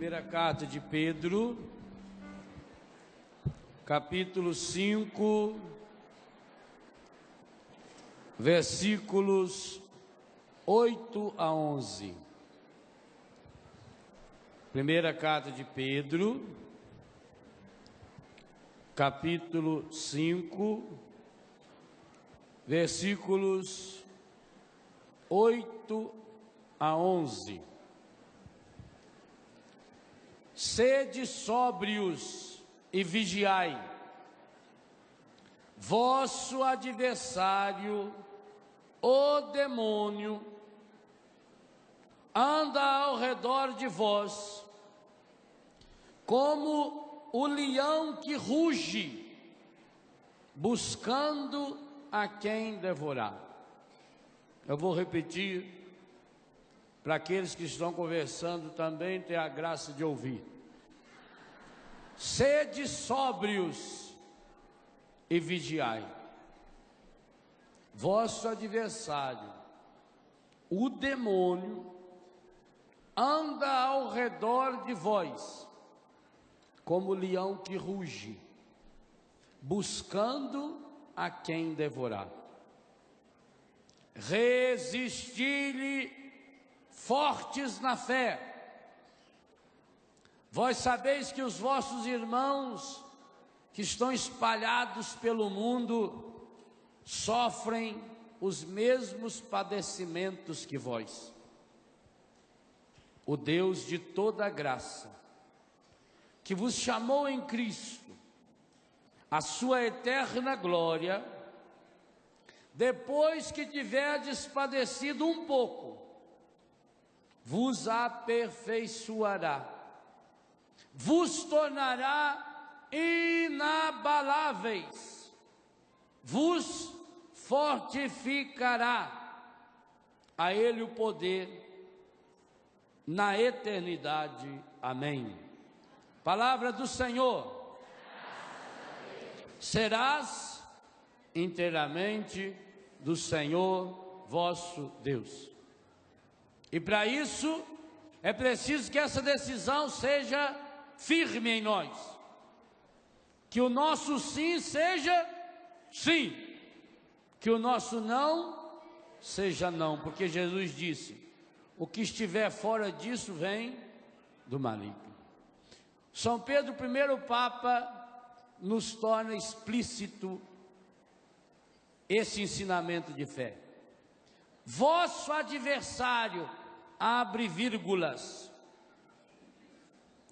Primeira carta de Pedro, capítulo 5, versículos 8 a 11. Primeira carta de Pedro, capítulo 5, versículos 8 a 11. Sede sóbrios e vigiai. Vosso adversário, o demônio, anda ao redor de vós, como o leão que ruge, buscando a quem devorar. Eu vou repetir, para aqueles que estão conversando também ter a graça de ouvir. Sede sóbrios e vigiai. Vosso adversário, o demônio, anda ao redor de vós, como o leão que ruge, buscando a quem devorar. Resisti-lhe fortes na fé. Vós sabeis que os vossos irmãos que estão espalhados pelo mundo sofrem os mesmos padecimentos que vós. O Deus de toda graça, que vos chamou em Cristo a sua eterna glória, depois que tiverdes padecido um pouco, vos aperfeiçoará, vos tornará inabaláveis, vos fortificará. A Ele o poder na eternidade. Amém. Palavra do Senhor. Serás inteiramente do Senhor vosso Deus. E para isso é preciso que essa decisão seja firme em nós. Que o nosso sim seja sim. Que o nosso não seja não. Porque Jesus disse: o que estiver fora disso vem do maligno. São Pedro, o primeiro Papa, nos torna explícito esse ensinamento de fé. Vosso adversário, abre vírgulas.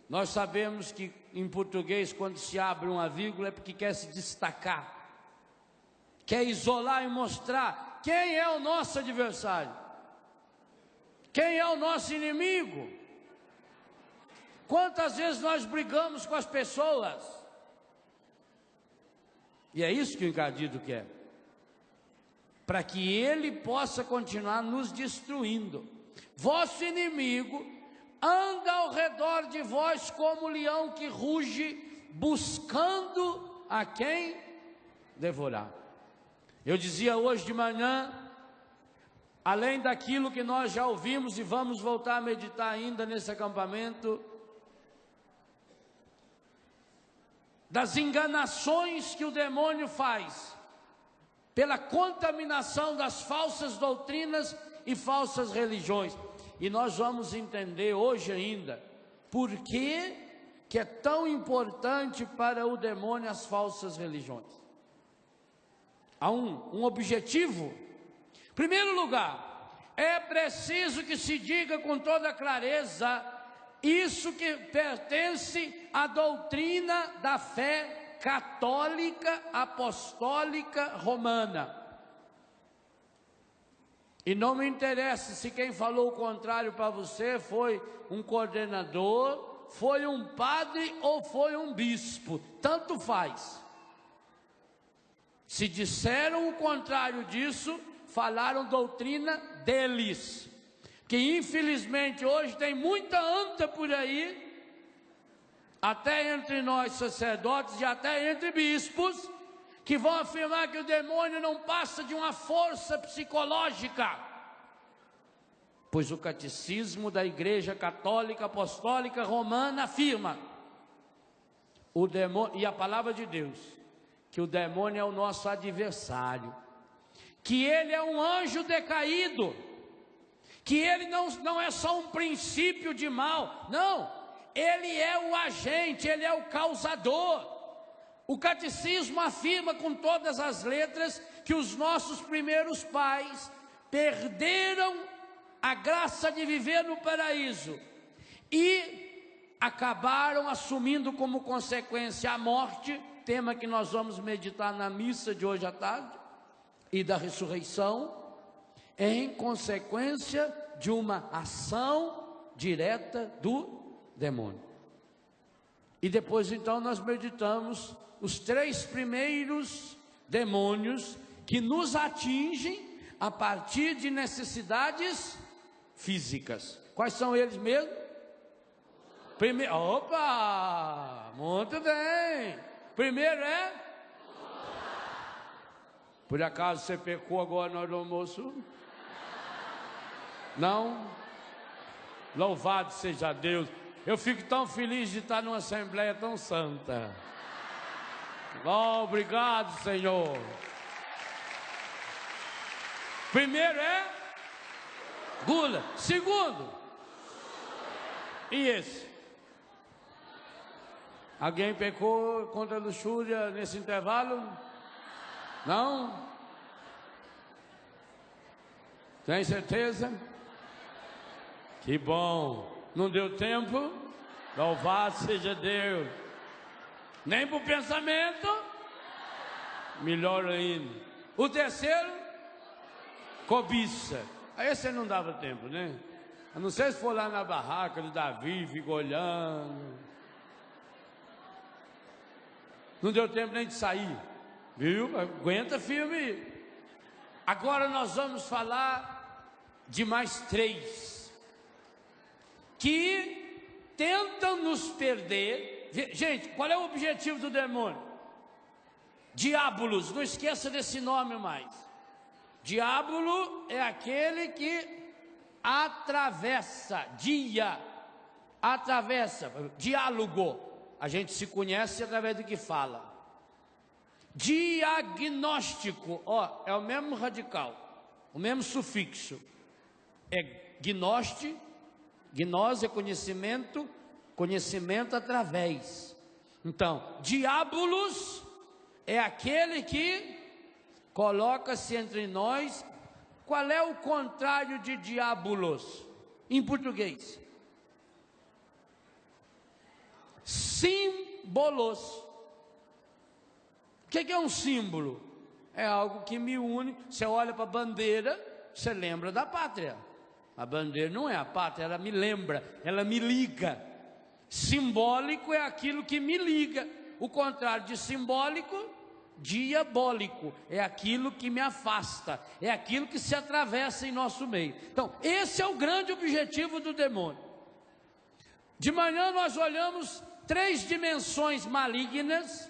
Nós sabemos que em português, quando se abre uma vírgula, é porque quer se destacar, quer isolar e mostrar quem é o nosso adversário, quem é o nosso inimigo. Quantas vezes nós brigamos com as pessoas, e é isso que o encardido quer, para que ele possa continuar nos destruindo. Vosso inimigo anda ao redor de vós como leão que ruge, buscando a quem devorar. Eu dizia hoje de manhã, além daquilo que nós já ouvimos e vamos voltar a meditar ainda nesse acampamento, das enganações que o demônio faz, pela contaminação das falsas doutrinas e falsas religiões. E nós vamos entender hoje ainda por que é tão importante para o demônio as falsas religiões. Há um objetivo. Em primeiro lugar, é preciso que se diga com toda clareza isso que pertence à doutrina da fé católica, apostólica, romana. E não me interessa se quem falou o contrário para você foi um coordenador, foi um padre ou foi um bispo, tanto faz. Se disseram o contrário disso, falaram doutrina deles. Que infelizmente hoje tem muita anta por aí, até entre nós sacerdotes e até entre bispos, que vão afirmar que o demônio não passa de uma força psicológica. Pois o catecismo da Igreja Católica Apostólica Romana afirma, o demônio, e a palavra de Deus, que o demônio é o nosso adversário, que ele é um anjo decaído, que ele não é só um princípio de mal, não, ele é o agente, ele é o causador. O catecismo afirma com todas as letras que os nossos primeiros pais perderam a graça de viver no paraíso e acabaram assumindo como consequência a morte, tema que nós vamos meditar na missa de hoje à tarde, e da ressurreição, em consequência de uma ação direta do demônio. E depois então nós meditamos os 3 primeiros demônios que nos atingem a partir de necessidades físicas. Quais são eles mesmo? Primeiro, opa, muito bem. Primeiro é? Por acaso você pecou agora na hora do almoço? Não? Louvado seja Deus. Eu fico tão feliz de estar numa assembleia tão santa. Oh, obrigado, Senhor. Primeiro é gula. Segundo, e esse? Alguém pecou contra a luxúria nesse intervalo? Não? Tem certeza? Que bom. Não deu tempo? Louvado seja Deus. Nem para o pensamento? Melhor ainda. O terceiro? Cobiça. A esse não dava tempo, né? A não ser se for lá na barraca de Davi, fica olhando. Não deu tempo nem de sair. Viu? Aguenta firme. Agora nós vamos falar de mais 3 que tentam nos perder. Gente, qual é o objetivo do demônio? Diabolos, não esqueça desse nome mais. Diabolo é aquele que atravessa, diálogo. A gente se conhece através do que fala. Diagnóstico, ó, é o mesmo radical, o mesmo sufixo. É gnose é conhecimento, conhecimento através. Então, diabolos é aquele que coloca-se entre nós. Qual é o contrário de diabolos em português? Símbolos. O que é um símbolo? É algo que me une. Você olha para a bandeira, você lembra da pátria. A bandeira não é a pátria, ela me lembra, ela me liga. Simbólico é aquilo que me liga. O contrário de simbólico, diabólico, é aquilo que me afasta, é aquilo que se atravessa em nosso meio. Então, esse é o grande objetivo do demônio. De manhã nós olhamos 3 dimensões malignas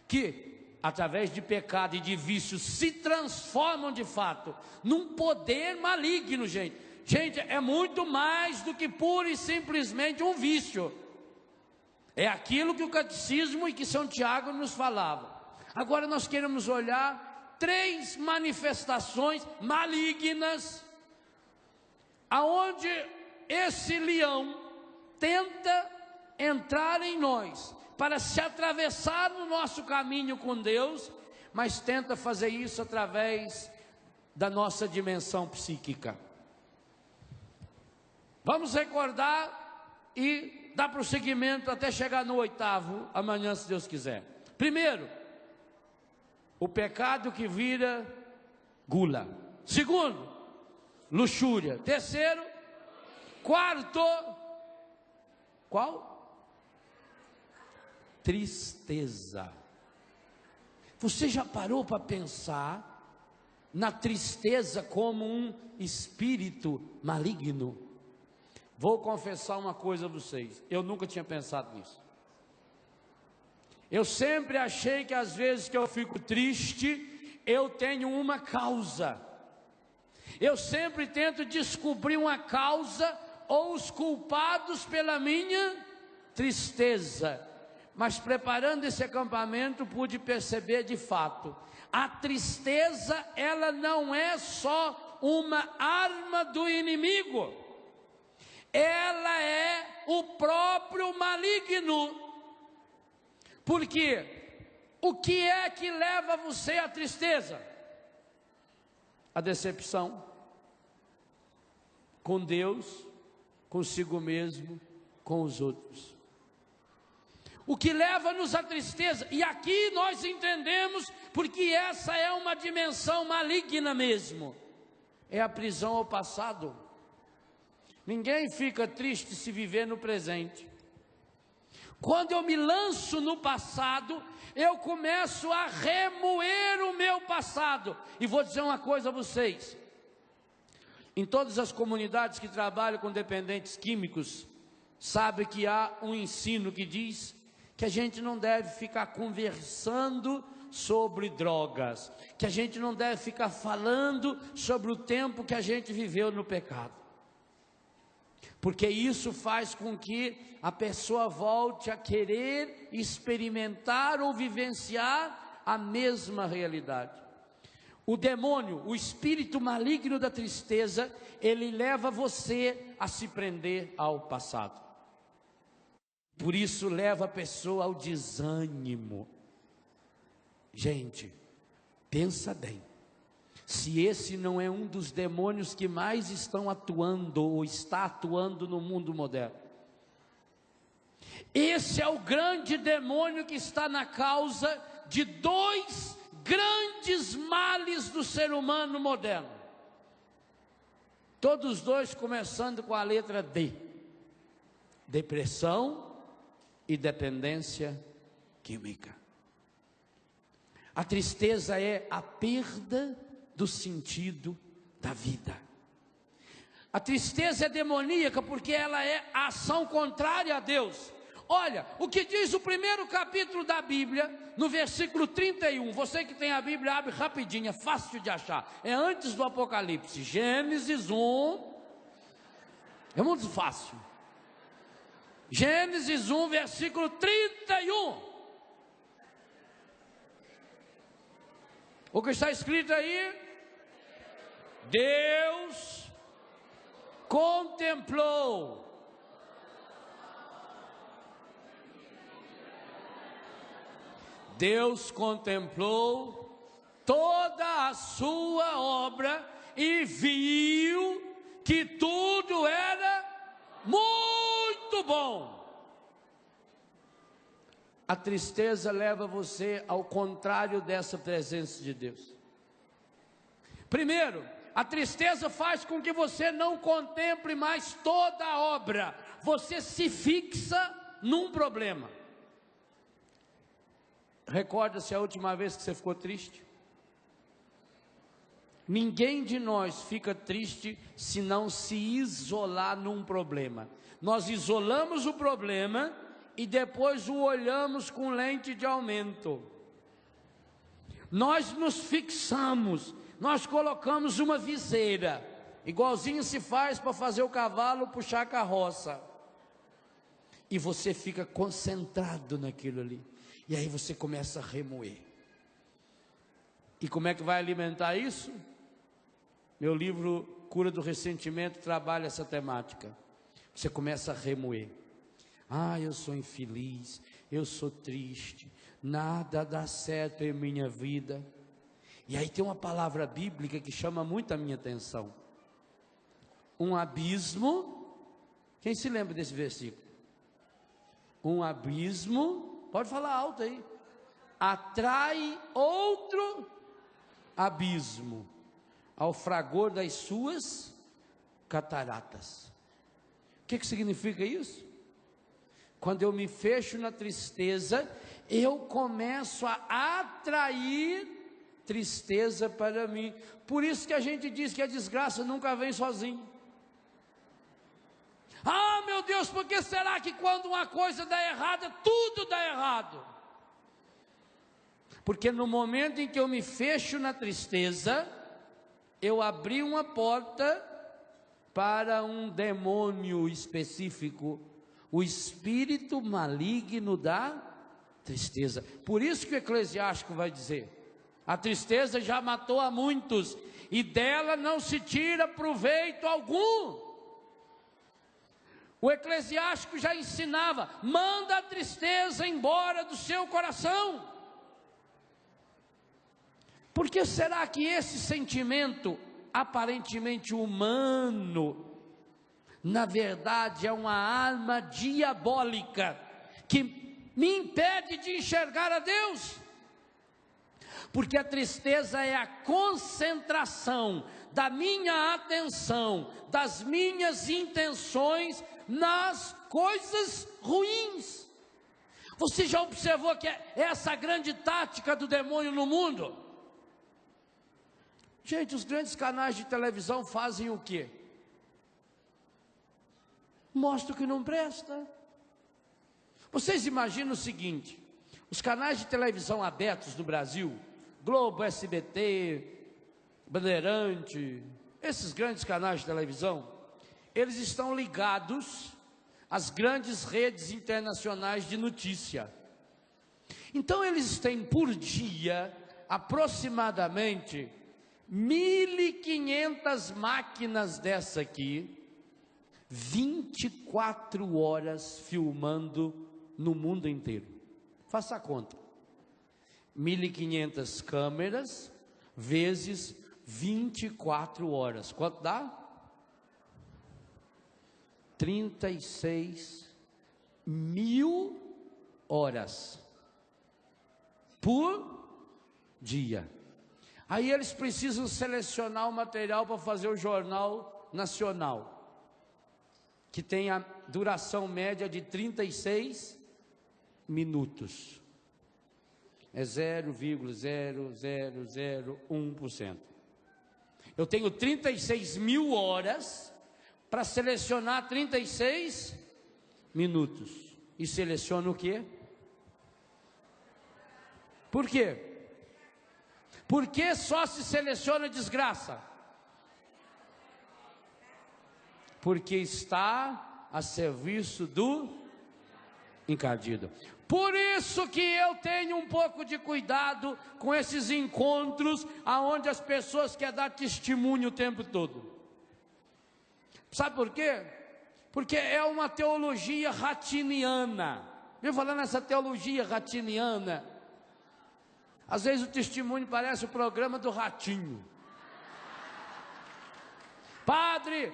que, através de pecado e de vício, se transformam de fato num poder maligno, gente. Gente, é muito mais do que pura e simplesmente um vício. É aquilo que o catecismo e que São Tiago nos falava. Agora nós queremos olhar 3 manifestações malignas, aonde esse leão tenta entrar em nós, para se atravessar no nosso caminho com Deus, mas tenta fazer isso através da nossa dimensão psíquica. Vamos recordar e dar prosseguimento até chegar no 8º, amanhã, se Deus quiser. Primeiro, o pecado que vira gula. Segundo, luxúria. Terceiro, quarto, qual? Tristeza. Você já parou para pensar na tristeza como um espírito maligno? Vou confessar uma coisa a vocês, eu nunca tinha pensado nisso. Eu sempre achei que às vezes que eu fico triste, eu tenho uma causa. Eu sempre tento descobrir uma causa ou os culpados pela minha tristeza. Mas preparando esse acampamento, pude perceber de fato, a tristeza, ela não é só uma arma do inimigo, ela é o próprio maligno. Porque o que é que leva você à tristeza? A decepção com Deus, consigo mesmo, com os outros. O que leva-nos à tristeza, e aqui nós entendemos, porque essa é uma dimensão maligna mesmo, é a prisão ao passado. Ninguém fica triste se viver no presente. Quando eu me lanço no passado, eu começo a remoer o meu passado. E vou dizer uma coisa a vocês: em todas as comunidades que trabalham com dependentes químicos, sabe que há um ensino que diz que a gente não deve ficar conversando sobre drogas, que a gente não deve ficar falando sobre o tempo que a gente viveu no pecado, porque isso faz com que a pessoa volte a querer experimentar ou vivenciar a mesma realidade. O demônio, o espírito maligno da tristeza, ele leva você a se prender ao passado. Por isso leva a pessoa ao desânimo. Gente, pensa bem, se esse não é um dos demônios que mais estão atuando ou está atuando no mundo moderno. Esse é o grande demônio que está na causa de dois grandes males do ser humano moderno. Todos dois começando com a letra D: depressão e dependência química. A tristeza é a perda do sentido da vida. A tristeza é demoníaca porque ela é a ação contrária a Deus. Olha, o que diz o primeiro capítulo da Bíblia, no versículo 31, você que tem a Bíblia, abre rapidinho, é fácil de achar, é antes do Apocalipse, Gênesis 1, é muito fácil. Gênesis 1, versículo 31. O que está escrito aí? Deus contemplou toda a sua obra e viu que tudo era muito bom. A tristeza leva você ao contrário dessa presença de Deus. Primeiro, a tristeza faz com que você não contemple mais toda a obra. Você se fixa num problema. Recorda-se a última vez que você ficou triste? Ninguém de nós fica triste se não se isolar num problema. Nós isolamos o problema e depois o olhamos com lente de aumento. Nós nos fixamos, nós colocamos uma viseira, igualzinho se faz para fazer o cavalo puxar a carroça. E você fica concentrado naquilo ali. E aí você começa a remoer. E como é que vai alimentar isso? Meu livro Cura do Ressentimento trabalha essa temática. Você começa a remoer. Ah, eu sou infeliz, eu sou triste, nada dá certo em minha vida. E aí tem uma palavra bíblica que chama muito a minha atenção. Um abismo, quem se lembra desse versículo? Um abismo, pode falar alto aí, atrai outro abismo ao fragor das suas cataratas. O que significa isso? Quando eu me fecho na tristeza, eu começo a atrair tristeza para mim. Por isso que a gente diz que a desgraça nunca vem sozinho. Ah, meu Deus, por que será que quando uma coisa dá errada, tudo dá errado? Porque no momento em que eu me fecho na tristeza, eu abri uma porta para um demônio específico, o espírito maligno da tristeza. Por isso que o Eclesiástico vai dizer: a tristeza já matou a muitos, e dela não se tira proveito algum. O Eclesiástico já ensinava: manda a tristeza embora do seu coração. Por que será que esse sentimento aparentemente humano, na verdade é uma arma diabólica, que me impede de enxergar a Deus? Porque a tristeza é a concentração da minha atenção, das minhas intenções nas coisas ruins. Você já observou que é essa a grande tática do demônio no mundo? Gente, os grandes canais de televisão fazem o quê? Mostram o que não presta. Vocês imaginam o seguinte: os canais de televisão abertos no Brasil, Globo, SBT, Bandeirante, esses grandes canais de televisão, eles estão ligados às grandes redes internacionais de notícia. Então eles têm por dia aproximadamente 1.500 máquinas dessa aqui, 24 horas filmando no mundo inteiro. Faça a conta: 1.500 câmeras vezes 24 horas. Quanto dá? 36.000 horas por dia. Aí eles precisam selecionar o material para fazer o Jornal Nacional, que tem a duração média de 36 minutos. É 0,0001%. Eu tenho 36.000 horas para selecionar 36 minutos. E seleciono o quê? Por quê? Por que só se seleciona desgraça? Porque está a serviço do encardido. Por isso que eu tenho um pouco de cuidado com esses encontros aonde as pessoas querem dar testemunho o tempo todo. Sabe por quê? Porque é uma teologia ratiniana. Eu falando nessa teologia ratiniana, às vezes o testemunho parece o programa do Ratinho. Padre,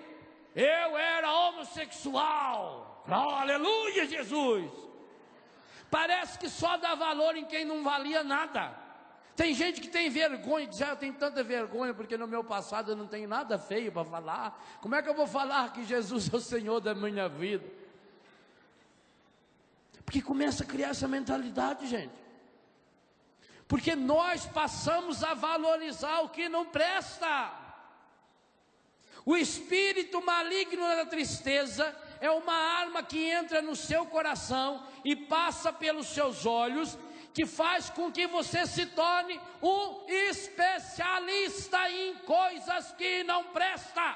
eu era homossexual. Oh, aleluia, Jesus. Parece que só dá valor em quem não valia nada. Tem gente que tem vergonha, diz: eu tenho tanta vergonha porque no meu passado eu não tenho nada feio para falar. Como é que eu vou falar que Jesus é o Senhor da minha vida? Porque começa a criar essa mentalidade, gente. Porque nós passamos a valorizar o que não presta. O espírito maligno da tristeza é uma arma que entra no seu coração e passa pelos seus olhos, que faz com que você se torne um especialista em coisas que não prestam.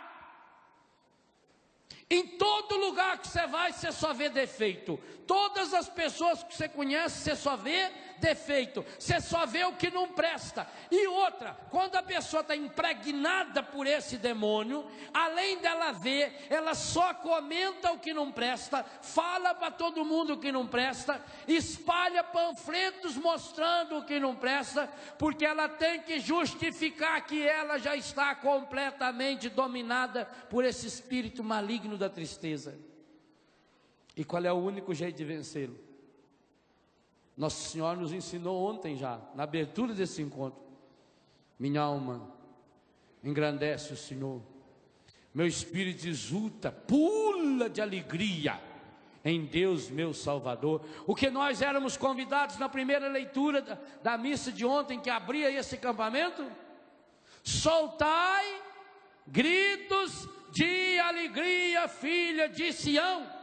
Em todo lugar que você vai, você só vê defeito. Todas as pessoas que você conhece, você só vê defeito. Você só vê o que não presta. E outra, quando a pessoa está impregnada por esse demônio, além dela ver, ela só comenta o que não presta, fala para todo mundo o que não presta, espalha panfletos mostrando o que não presta, porque ela tem que justificar que ela já está completamente dominada por esse espírito maligno da tristeza. E qual é o único jeito de vencê-lo? Nosso Senhor nos ensinou ontem já, na abertura desse encontro: minha alma engrandece o Senhor, meu espírito exulta, pula de alegria em Deus meu Salvador. O que nós éramos convidados na primeira leitura da missa de ontem, que abria esse acampamento: soltai gritos de alegria, filha de Sião.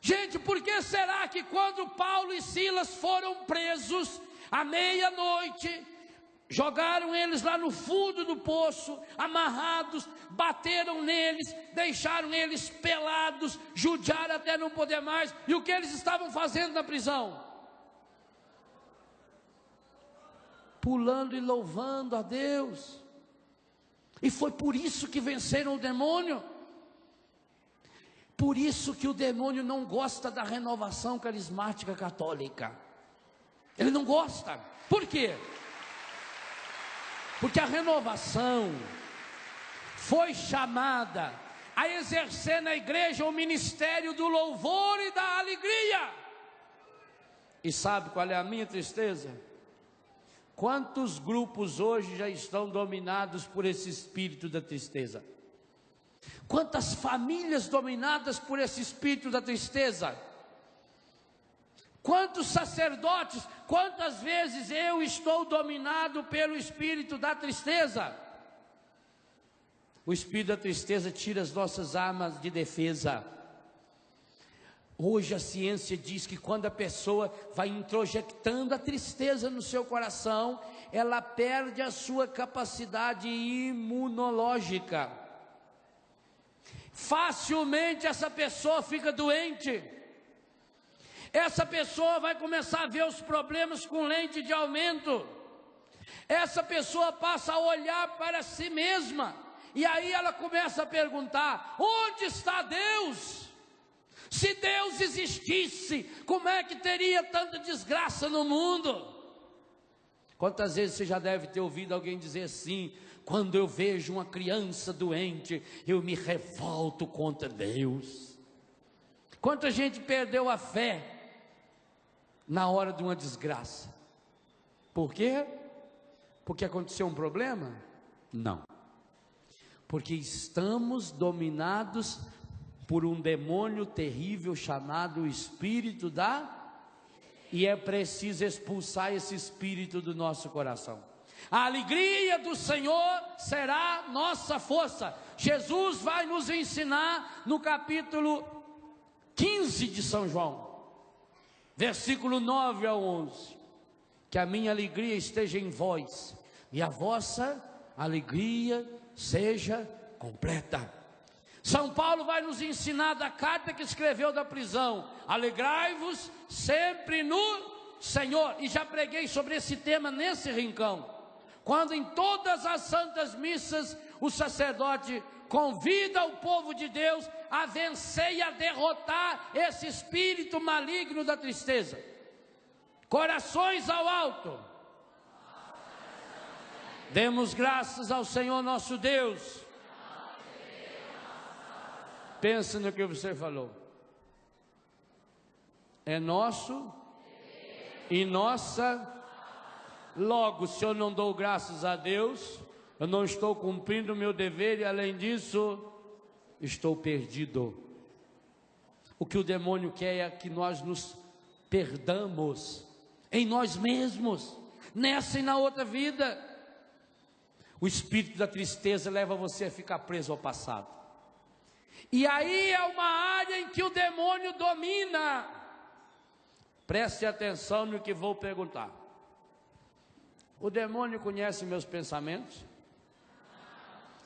Gente, por que será que quando Paulo e Silas foram presos à meia-noite, jogaram eles lá no fundo do poço, amarrados, bateram neles, deixaram eles pelados, judiaram até não poder mais. E o que eles estavam fazendo na prisão? Pulando e louvando a Deus. E foi por isso que venceram o demônio. Por isso que o demônio não gosta da renovação carismática católica. Ele não gosta. Por quê? Porque a renovação foi chamada a exercer na igreja o ministério do louvor e da alegria. E sabe qual é a minha tristeza? Quantos grupos hoje já estão dominados por esse espírito da tristeza? Quantas famílias dominadas por esse espírito da tristeza? Quantos sacerdotes, quantas vezes eu estou dominado pelo espírito da tristeza? O espírito da tristeza tira as nossas armas de defesa. Hoje a ciência diz que quando a pessoa vai introjectando a tristeza no seu coração, ela perde a sua capacidade imunológica. Facilmente essa pessoa fica doente. Essa pessoa vai começar a ver os problemas com lente de aumento. Essa pessoa passa a olhar para si mesma. E aí ela começa a perguntar: onde está Deus? Se Deus existisse, como é que teria tanta desgraça no mundo? Quantas vezes você já deve ter ouvido alguém dizer assim: quando eu vejo uma criança doente, eu me revolto contra Deus. Quanta gente perdeu a fé na hora de uma desgraça. Por quê? Porque aconteceu um problema? Não. Porque estamos dominados por um demônio terrível chamado espírito e é preciso expulsar esse espírito do nosso coração. A alegria do Senhor será nossa força. Jesus vai nos ensinar no capítulo 15 de São João, versículo 9 ao 11, que a minha alegria esteja em vós e a vossa alegria seja completa. São Paulo vai nos ensinar da carta que escreveu da prisão: alegrai-vos sempre no Senhor. E já preguei sobre esse tema nesse rincão, quando em todas as santas missas o sacerdote convida o povo de Deus a vencer e a derrotar esse espírito maligno da tristeza. Corações ao alto. Demos graças ao Senhor nosso Deus. Pensa no que você falou. É nosso e nossa. Logo, se eu não dou graças a Deus, eu não estou cumprindo o meu dever e, além disso, estou perdido. O que o demônio quer é que nós nos perdamos em nós mesmos, nessa e na outra vida. O espírito da tristeza leva você a ficar preso ao passado. E aí é uma área em que o demônio domina. Preste atenção no que vou perguntar. O demônio conhece meus pensamentos?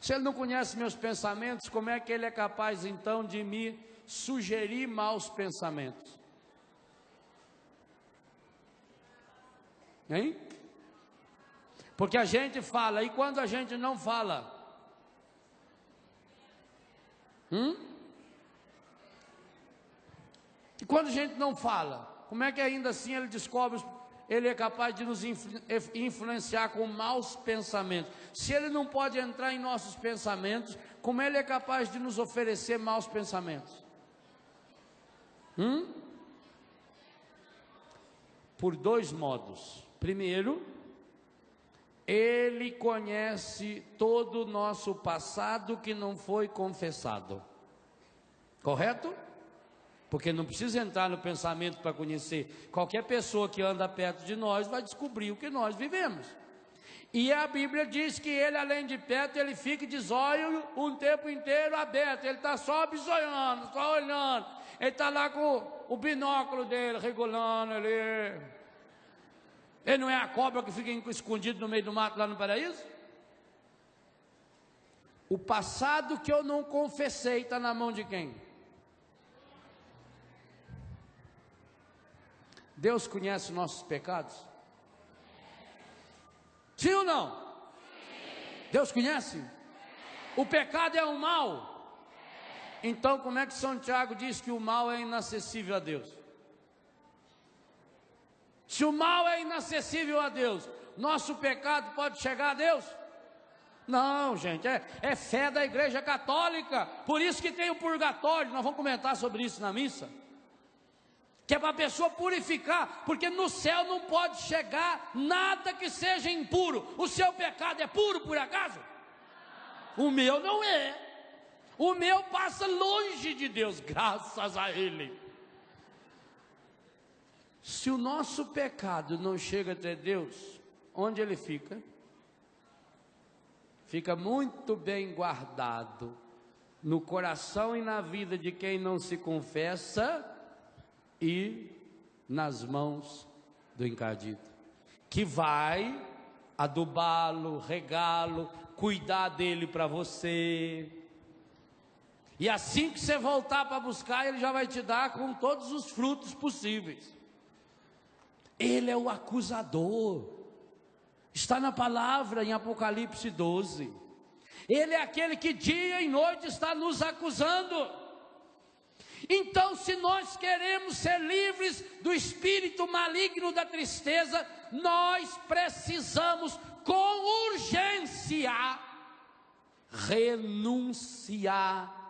Se ele não conhece meus pensamentos, como é que ele é capaz então de me sugerir maus pensamentos? Hein? Porque a gente fala, e quando a gente não fala? E quando a gente não fala, como é que ainda assim ele descobre, ele é capaz de nos influenciar com maus pensamentos? Se ele não pode entrar em nossos pensamentos, como ele é capaz de nos oferecer maus pensamentos? Por dois modos. Primeiro, ele conhece todo o nosso passado que não foi confessado. Correto? Porque não precisa entrar no pensamento para conhecer. Qualquer pessoa que anda perto de nós vai descobrir o que nós vivemos. E a Bíblia diz que ele, além de perto, ele fica de zóio um tempo inteiro aberto. Ele está só bisoiando, só olhando. Ele está lá com o binóculo dele, regulando ali. Ele não é a cobra que fica escondido no meio do mato lá no paraíso? O passado que eu não confessei está na mão de quem? Deus conhece os nossos pecados? Sim ou não? Deus conhece? O pecado é um mal. Então como é que São Tiago diz que o mal é inacessível a Deus? Se o mal é inacessível a Deus, nosso pecado pode chegar a Deus? Não, gente, é fé da Igreja Católica. Por isso que tem o purgatório. Nós vamos comentar sobre isso na missa. Que é para a pessoa purificar, porque no céu não pode chegar nada que seja impuro. O seu pecado é puro por acaso? O meu não é. O meu passa longe de Deus, graças a Ele. Se o nosso pecado não chega até Deus, onde ele fica? Fica muito bem guardado no coração e na vida de quem não se confessa e nas mãos do encardido, que vai adubá-lo, regá-lo, cuidar dele para você. E assim que você voltar para buscar, ele já vai te dar com todos os frutos possíveis. Ele é o acusador. Está na palavra em Apocalipse 12. Ele é aquele que dia e noite está nos acusando. Então, se nós queremos ser livres do espírito maligno da tristeza, nós precisamos com urgência renunciar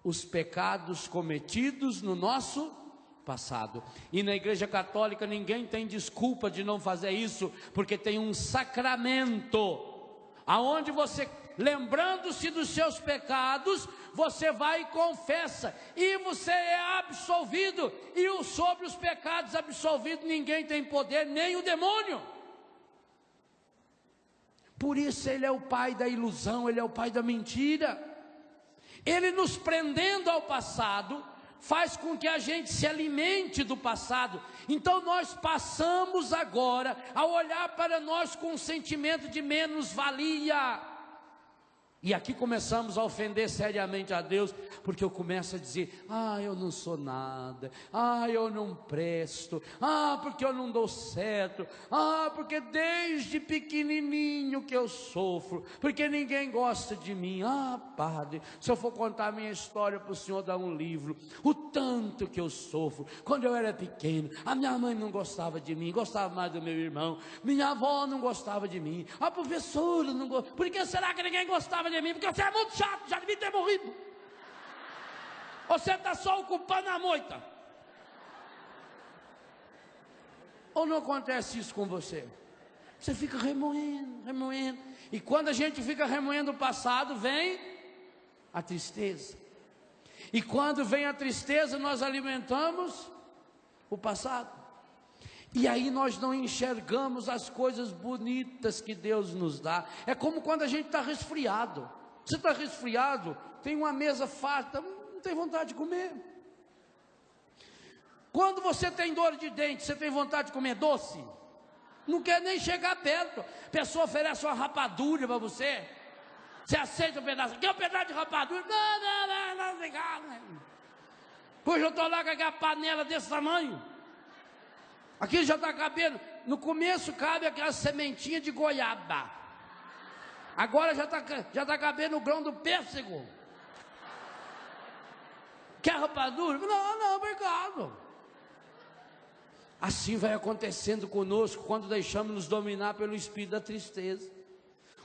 os pecados cometidos no nosso passado. E na Igreja Católica ninguém tem desculpa de não fazer isso, porque tem um sacramento aonde você, lembrando-se dos seus pecados, você vai e confessa, e você é absolvido. E sobre os pecados absolvidos ninguém tem poder, nem o demônio. Por isso ele é o pai da ilusão, ele é o pai da mentira. Ele nos prendendo ao passado faz com que a gente se alimente do passado. Então nós passamos agora a olhar para nós com um sentimento de menos-valia. E aqui começamos a ofender seriamente a Deus, porque eu começo a dizer: ah, eu não sou nada, ah, eu não presto, ah, porque eu não dou certo, ah, porque desde pequenininho que eu sofro, porque ninguém gosta de mim. Ah, padre, se eu for contar a minha história para o senhor dar um livro, o tanto que eu sofro. Quando eu era pequeno, a minha mãe não gostava de mim, gostava mais do meu irmão, minha avó não gostava de mim, a professora não gostava. Por que será que ninguém gostava de mim? Porque você é muito chato, já devia ter morrido. Você está só ocupando a moita. Ou não acontece isso com você? Você fica remoendo, remoendo. E quando a gente fica remoendo o passado, vem a tristeza. E quando vem a tristeza, nós alimentamos o passado. E aí nós não enxergamos as coisas bonitas que Deus nos dá. É como quando a gente está resfriado. Você está resfriado, tem uma mesa farta, não tem vontade de comer. Quando você tem dor de dente, você tem vontade de comer doce? Não quer nem chegar perto. A pessoa oferece uma rapadura para você. Você aceita um pedaço? Quer um pedaço de rapadura? Não, obrigado. Pois eu estou lá com aquela panela desse tamanho. Aqui já está cabendo. No começo cabe aquela sementinha de goiaba. Agora já está cabendo o grão do pêssego. Quer rapadura? Não, obrigado. Assim vai acontecendo conosco quando deixamos nos dominar pelo espírito da tristeza.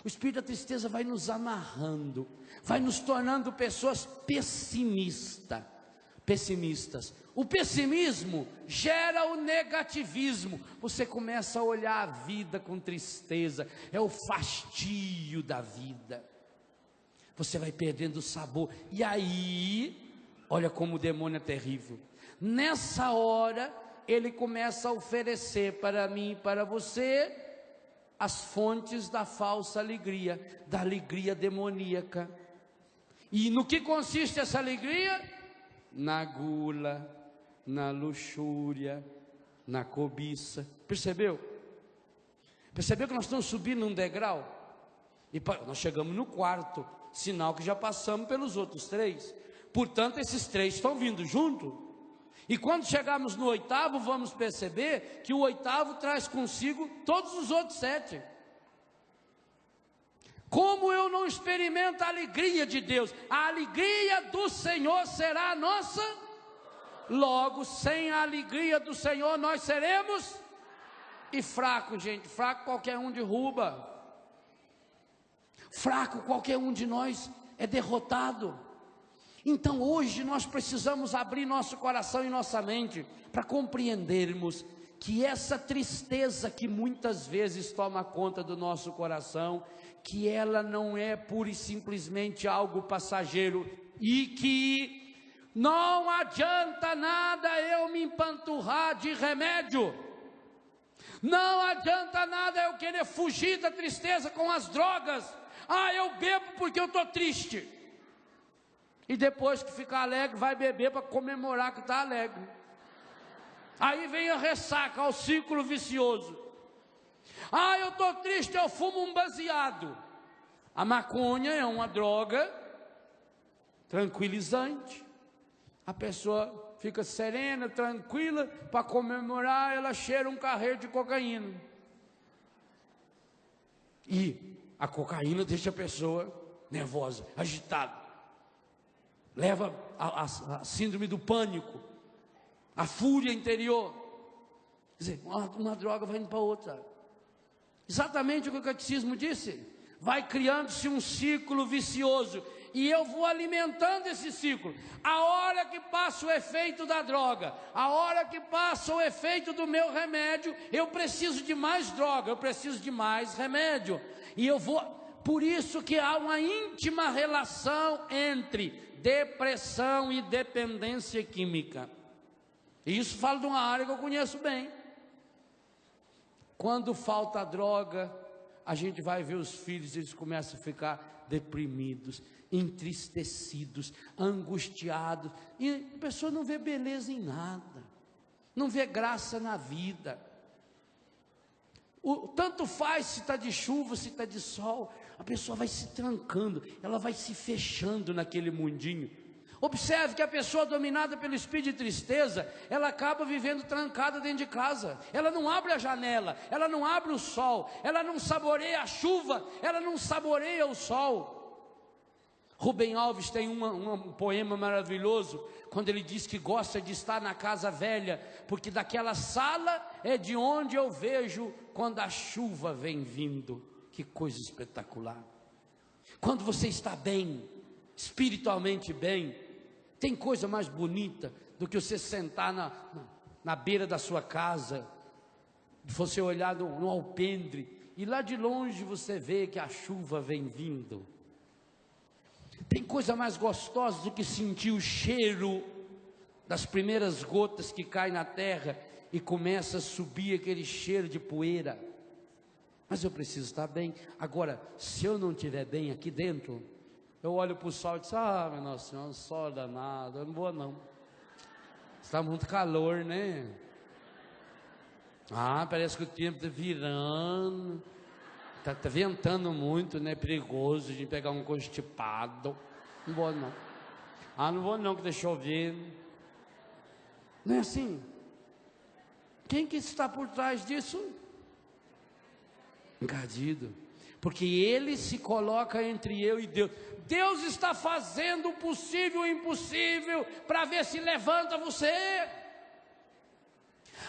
O espírito da tristeza vai nos amarrando, vai nos tornando pessoas pessimistas. O pessimismo gera o negativismo. Você começa a olhar a vida com tristeza, é o fastio da vida. Você vai perdendo o sabor. E aí, olha como o demônio é terrível. Nessa hora, ele começa a oferecer para mim e para você as fontes da falsa alegria, da alegria demoníaca. E no que consiste essa alegria? Na gula, na luxúria, na cobiça. Percebeu? Percebeu que nós estamos subindo um degrau? E nós chegamos no quarto, sinal que já passamos pelos outros 3. Portanto, esses 3 estão vindo junto. E quando chegarmos no 8º, vamos perceber que o 8º traz consigo todos os outros 7. Como eu não experimento a alegria de Deus, a alegria do Senhor será a nossa. Logo, sem a alegria do Senhor, nós seremos. E fraco, gente, fraco qualquer um derruba. Fraco qualquer um de nós é derrotado. Então hoje nós precisamos abrir nosso coração e nossa mente para compreendermos que essa tristeza que muitas vezes toma conta do nosso coração, que ela não é pura e simplesmente algo passageiro, e que não adianta nada eu me empanturrar de remédio, não adianta nada eu querer fugir da tristeza com as drogas. Eu bebo porque eu estou triste. E depois que ficar alegre, vai beber para comemorar que está alegre. Aí vem a ressaca, o ciclo vicioso. Eu estou triste, eu fumo um baseado. A maconha é uma droga tranquilizante. A pessoa fica serena, tranquila, para comemorar, ela cheira um carreiro de cocaína. E a cocaína deixa a pessoa nervosa, agitada. Leva a síndrome do pânico, a fúria interior. Quer dizer, uma droga vai indo para outra. Exatamente o que o catecismo disse. Vai criando-se um ciclo vicioso. E eu vou alimentando esse ciclo. A hora que passa o efeito da droga, a hora que passa o efeito do meu remédio, eu preciso de mais droga, eu preciso de mais remédio. E eu vou... Por isso que há uma íntima relação entre depressão e dependência química. E isso falo de uma área que eu conheço bem. Quando falta a droga, a gente vai ver os filhos, eles começam a ficar deprimidos, entristecidos, angustiados, e a pessoa não vê beleza em nada, não vê graça na vida. Tanto faz se está de chuva, se está de sol, a pessoa vai se trancando, ela vai se fechando naquele mundinho. Observe que a pessoa dominada pelo espírito de tristeza, ela acaba vivendo trancada dentro de casa. Ela não abre a janela, ela não abre o sol, ela não saboreia a chuva, ela não saboreia o sol. Rubem Alves tem um poema maravilhoso, quando ele diz que gosta de estar na casa velha, porque daquela sala é de onde eu vejo quando a chuva vem vindo. Que coisa espetacular. Quando você está bem, espiritualmente bem, tem coisa mais bonita do que você sentar na beira da sua casa, você olhar no alpendre, e lá de longe você vê que a chuva vem vindo. Tem coisa mais gostosa do que sentir o cheiro das primeiras gotas que caem na terra e começa a subir aquele cheiro de poeira. Mas eu preciso estar bem. Agora, se eu não estiver bem aqui dentro, eu olho para o sol e digo, meu Nossa Senhora, sol danado, eu não vou não. Está muito calor, né? Parece que o tempo está virando. Está ventando muito, né? Perigoso de pegar um constipado. Não vou não. Não vou não, que está chovendo. Não é assim? Quem que está por trás disso? Encardido. Porque ele se coloca entre eu e Deus. Deus está fazendo o possível e o impossível para ver se levanta você,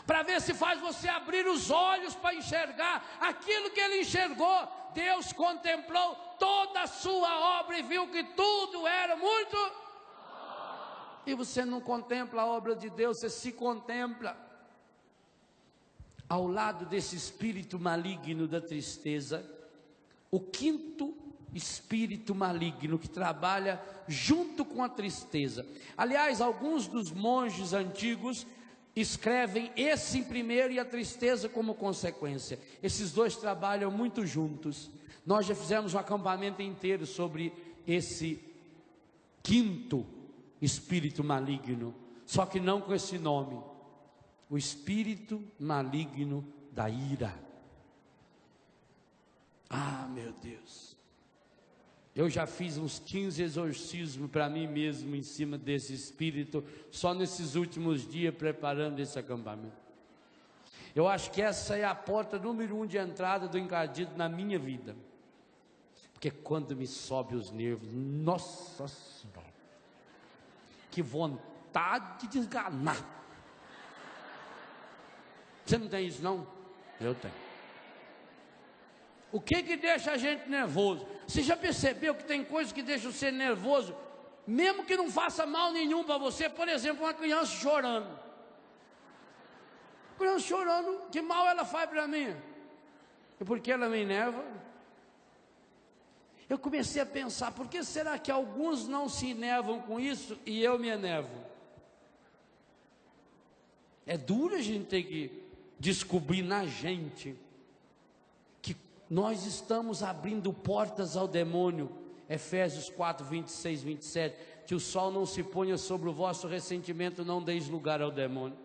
para ver se faz você abrir os olhos para enxergar aquilo que ele enxergou. Deus contemplou toda a sua obra e viu que tudo era muito. E você não contempla a obra de Deus, você se contempla. Ao lado desse espírito maligno da tristeza, o quinto espírito maligno que trabalha junto com a tristeza. Aliás, alguns dos monges antigos escrevem esse em primeiro e a tristeza como consequência. Esses dois trabalham muito juntos. Nós já fizemos um acampamento inteiro sobre esse quinto espírito maligno, só que não com esse nome. O espírito maligno da ira. Ah, meu Deus. Eu já fiz uns 15 exorcismos para mim mesmo em cima desse espírito, só nesses últimos dias preparando esse acampamento. Eu acho que essa é a porta número 1 de entrada do encardido na minha vida. Porque quando me sobe os nervos, nossa Senhora, que vontade de esganar. Você não tem isso não? Eu tenho. O que deixa a gente nervoso? Você já percebeu que tem coisas que deixam você nervoso, mesmo que não faça mal nenhum para você? Por exemplo, uma criança chorando. Criança chorando, que mal ela faz para mim? E por que ela me enerva? Eu comecei a pensar, por que será que alguns não se enervam com isso e eu me enervo? É duro a gente ter que descobrir na gente que nós estamos abrindo portas ao demônio. Efésios 4, 26, 27, que o sol não se ponha sobre o vosso ressentimento, não deis lugar ao demônio.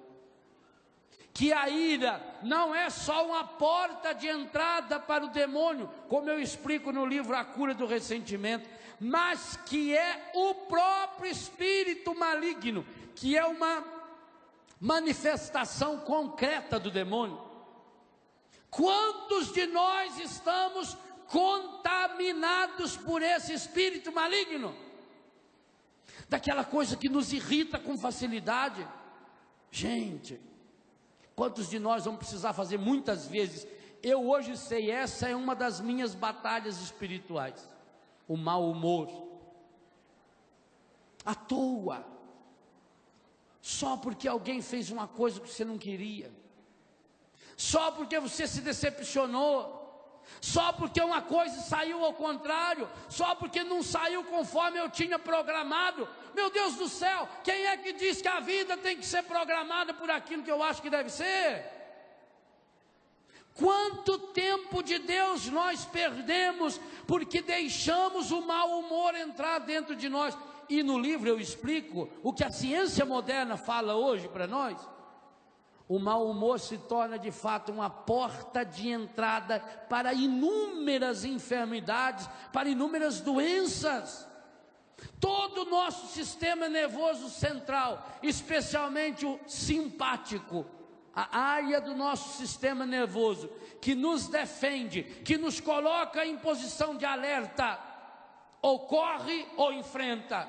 Que a ira não é só uma porta de entrada para o demônio, como eu explico no livro A Cura do Ressentimento, mas que é o próprio espírito maligno, que é uma manifestação concreta do demônio. Quantos de nós estamos contaminados por esse espírito maligno? Daquela coisa que nos irrita com facilidade. Gente, quantos de nós vamos precisar fazer muitas vezes? Eu hoje sei, essa é uma das minhas batalhas espirituais. O mau humor. À toa. Só porque alguém fez uma coisa que você não queria. Só porque você se decepcionou. Só porque uma coisa saiu ao contrário. Só porque não saiu conforme eu tinha programado. Meu Deus do céu, quem é que diz que a vida tem que ser programada por aquilo que eu acho que deve ser? Quanto tempo de Deus nós perdemos porque deixamos o mau humor entrar dentro de nós? E no livro eu explico o que a ciência moderna fala hoje para nós. O mau humor se torna de fato uma porta de entrada para inúmeras enfermidades, para inúmeras doenças. Todo o nosso sistema nervoso central, especialmente o simpático, a área do nosso sistema nervoso, que nos defende, que nos coloca em posição de alerta, ou corre ou enfrenta,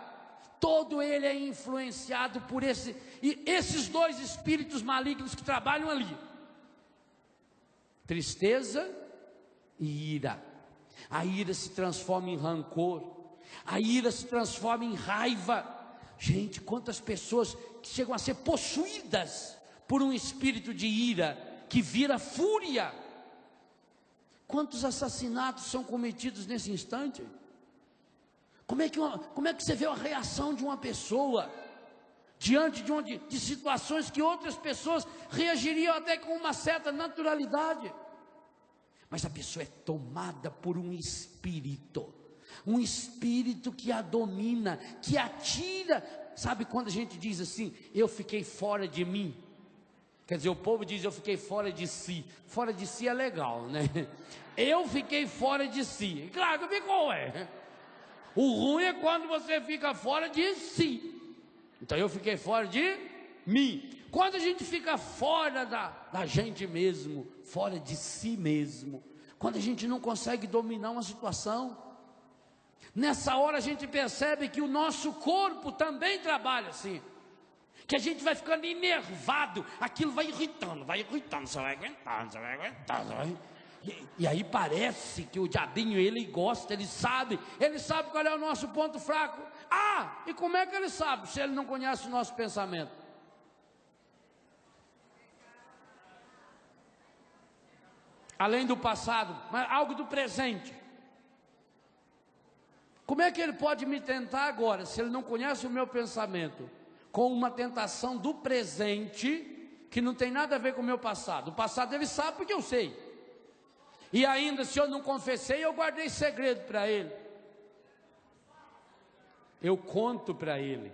todo ele é influenciado por esses dois espíritos malignos que trabalham ali: tristeza e ira. A ira se transforma em rancor, a ira se transforma em raiva. Gente, quantas pessoas que chegam a ser possuídas por um espírito de ira, que vira fúria. Quantos assassinatos são cometidos nesse instante? Como é que você vê a reação de uma pessoa diante de situações que outras pessoas reagiriam até com uma certa naturalidade? Mas a pessoa é tomada por um espírito que a domina, que a tira. Sabe quando a gente diz assim, eu fiquei fora de mim? Quer dizer, o povo diz, eu fiquei fora de si. Fora de si é legal, né? Eu fiquei fora de si. Claro que ficou, O ruim é quando você fica fora de si. Então eu fiquei fora de mim. Quando a gente fica fora da gente mesmo, fora de si mesmo, quando a gente não consegue dominar uma situação, nessa hora a gente percebe que o nosso corpo também trabalha assim. Que a gente vai ficando enervado, aquilo vai irritando, você vai aguentando, E aí parece que o diabinho, ele gosta, ele sabe qual é o nosso ponto fraco. Ah, e como é que ele sabe, se ele não conhece o nosso pensamento? Além do passado, mas algo do presente. Como é que ele pode me tentar agora, se ele não conhece o meu pensamento? Com uma tentação do presente, que não tem nada a ver com o meu passado. O passado ele sabe porque eu sei. E ainda, se eu não confessei, eu guardei segredo para ele. Eu conto para ele.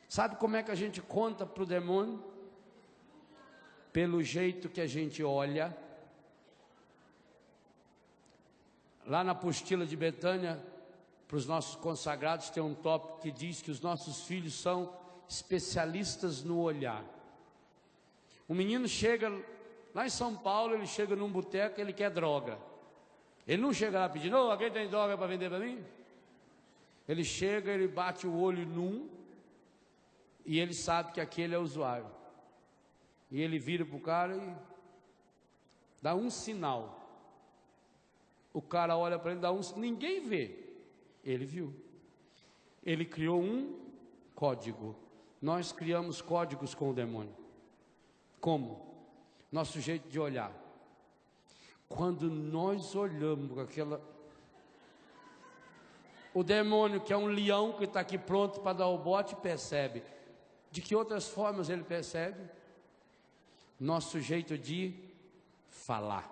Sabe como é que a gente conta para o demônio? Pelo jeito que a gente olha, Lá na apostila de Betânia, para os nossos consagrados, tem um tópico que diz que os nossos filhos são especialistas no olhar. O menino chega, lá em São Paulo, ele chega num boteco, ele quer droga. Ele não chega lá pedindo, ô, alguém tem droga para vender para mim? Ele chega, ele bate o olho num, e ele sabe que aquele é o usuário. E ele vira para o cara e dá um sinal. O cara olha para ele, dá um sinal, ninguém vê. Ele viu. Ele criou um código. Nós criamos códigos com o demônio. Como? Nosso jeito de olhar. Quando nós olhamos com aquela... O demônio, que é um leão que está aqui pronto para dar o bote, percebe. De que outras formas ele percebe? Nosso jeito de falar.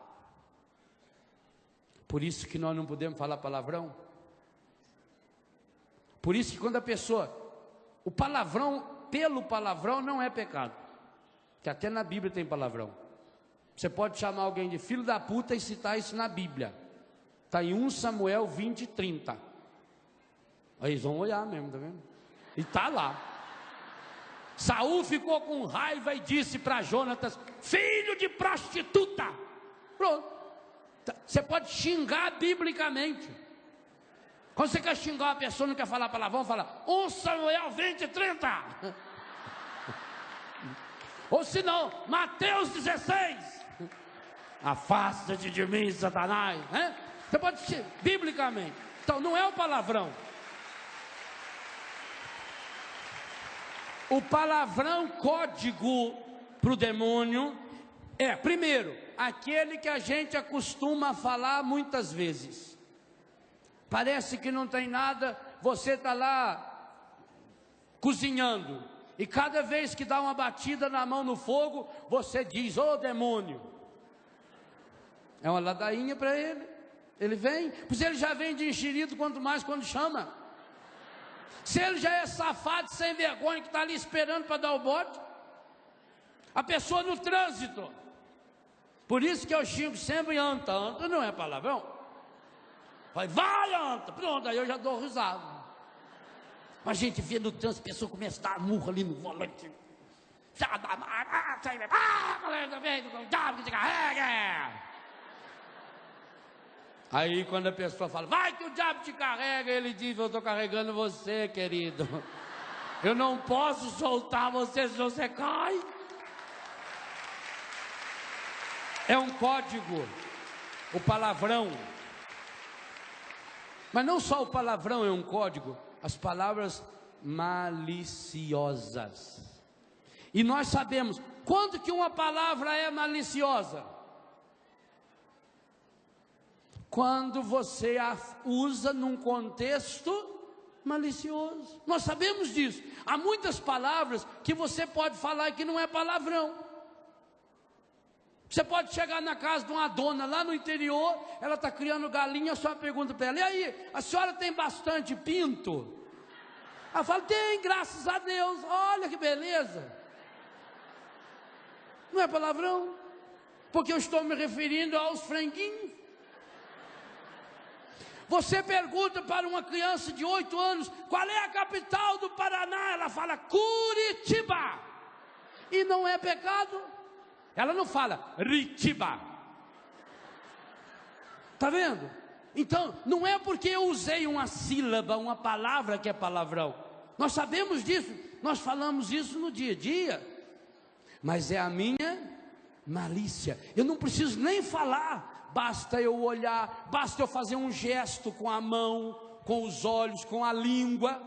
Por isso que nós não podemos falar palavrão. Por isso que quando a pessoa... O palavrão, pelo palavrão, não é pecado. Que até na Bíblia tem palavrão. Você pode chamar alguém de filho da puta e citar isso na Bíblia. Está em 1 Samuel 20:30. Aí eles vão olhar mesmo, tá vendo? E está lá. Saul ficou com raiva e disse para Jonatas, filho de prostituta. Pronto. Você pode xingar biblicamente. Quando você quer xingar uma pessoa, não quer falar palavrão, fala 1 Samuel 20:30. Ou se não, Mateus 16. Afasta-te de mim, Satanás. Você pode xingar biblicamente. Então não é o palavrão. O palavrão código para o demônio é, primeiro, aquele que a gente acostuma a falar muitas vezes. Parece que não tem nada, você está lá cozinhando, e cada vez que dá uma batida na mão no fogo, você diz, ô demônio. É uma ladainha para ele, ele vem, pois ele já vem de enxerido, quanto mais quando chama. Se ele já é safado, sem vergonha, que está ali esperando para dar o bote, a pessoa no trânsito. Por isso que eu xingo sempre anta, anta não é palavrão. Vai anta, pronto, aí eu já dou risada. A gente vê no trânsito, a pessoa começa a dar murro ali no volante. Aí quando a pessoa fala, vai que o diabo te carrega, ele diz, eu estou carregando você, querido. Eu não posso soltar você, senão você cai. É um código, o palavrão. Mas não só o palavrão é um código, as palavras maliciosas. E nós sabemos, quando que uma palavra é maliciosa? Quando você a usa num contexto malicioso. Nós sabemos disso. Há muitas palavras que você pode falar que não é palavrão. Você pode chegar na casa de uma dona lá no interior, ela está criando galinha, só pergunta para ela, e aí, a senhora tem bastante pinto? Ela fala, tem, graças a Deus, olha que beleza. Não é palavrão? Porque eu estou me referindo aos franguinhos. Você pergunta para uma criança de 8 anos, qual é a capital do Paraná? Ela fala, Curitiba. E não é pecado. Ela não fala, Ritiba. Está vendo? Então, não é porque eu usei uma sílaba, uma palavra que é palavrão. Nós sabemos disso, nós falamos isso no dia a dia. Mas é a minha malícia. Eu não preciso nem falar. Basta eu olhar, basta eu fazer um gesto com a mão, com os olhos, com a língua.